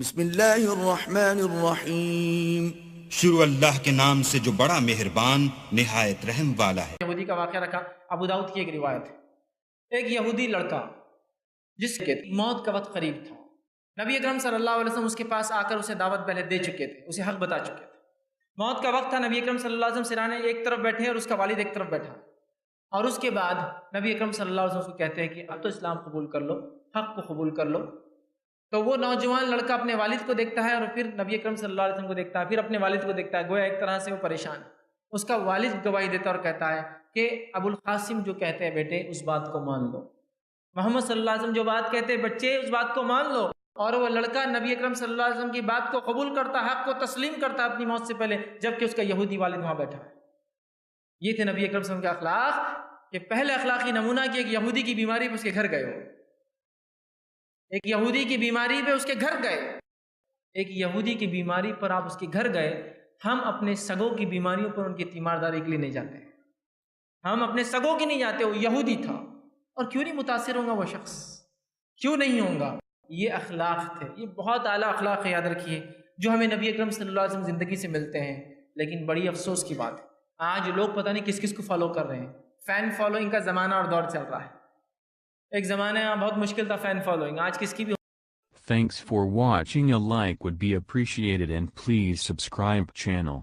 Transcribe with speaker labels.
Speaker 1: بسم اللہ الرحمن الرحیم۔
Speaker 2: شروع اللہ کے نام سے جو بڑا مہربان نہایت رحم والا ہے۔
Speaker 3: یہودی کا واقعہ رکھا، ابو داؤد کی ایک روایت ہے، ایک یہودی لڑکا جس کے موت کا وقت قریب تھا، نبی اکرم صلی اللہ علیہ وسلم اس کے پاس آ کر اسے دعوت پہلے دے چکے تھے، اسے حق بتا چکے تھے۔ موت کا وقت تھا، نبی اکرم صلی اللہ علیہ وسلم سرانے ایک طرف بیٹھے اور اس کا والد ایک طرف بیٹھا، اور اس کے بعد نبی اکرم صلی اللہ علیہ وسلم کو کہتے ہیں کہ اب تو اسلام قبول کر لو، حق کو قبول کر لو۔ تو وہ نوجوان لڑکا اپنے والد کو دیکھتا ہے اور پھر نبی اکرم صلی اللہ علیہ وسلم کو دیکھتا ہے، پھر اپنے والد کو دیکھتا ہے، گویا ایک طرح سے وہ پریشان ہے۔ اس کا والد گواہی دیتا اور کہتا ہے کہ ابو القاسم جو کہتے ہیں بیٹے اس بات کو مان لو، محمد صلی اللہ علیہ وسلم جو بات کہتے ہیں بچے اس بات کو مان لو۔ اور وہ لڑکا نبی اکرم صلی اللہ علیہ وسلم کی بات کو قبول کرتا، حق کو تسلیم کرتا اپنی موت سے پہلے، جبکہ اس کا یہودی والد وہاں بیٹھا ہے۔ یہ تھے نبی اکرم صلی اللہ علیہ وسلم کے اخلاق، کہ پہلے اخلاقی نمونہ کہ ایک یہودی کی بیماری پہ اس کے گھر گئے ہو، ایک یہودی کی بیماری پہ اس کے گھر گئے، ایک یہودی کی بیماری پر آپ اس کے گھر گئے۔ ہم اپنے سگوں کی بیماریوں پر ان کی تیمارداری کے لیے نہیں جاتے، ہم اپنے سگوں کی نہیں جاتے۔ وہ یہودی تھا، اور کیوں نہیں متاثر ہوں گا وہ شخص، کیوں نہیں ہوں گا؟ یہ اخلاق تھے، یہ بہت اعلیٰ اخلاق ہے، یاد رکھیے، جو ہمیں نبی اکرم صلی اللہ علیہ وسلم زندگی سے ملتے ہیں۔ لیکن بڑی افسوس کی بات ہے، آج لوگ پتہ نہیں کس کس کو فالو کر رہے ہیں۔ فین فالوئنگ کا زمانہ اور دور چل رہا ہے۔ ایک زمانے میں بہت مشکل تھا فین فالوئنگ، آج کس کی بھی
Speaker 4: Thanks for watching. A like would be appreciated and please subscribe channel.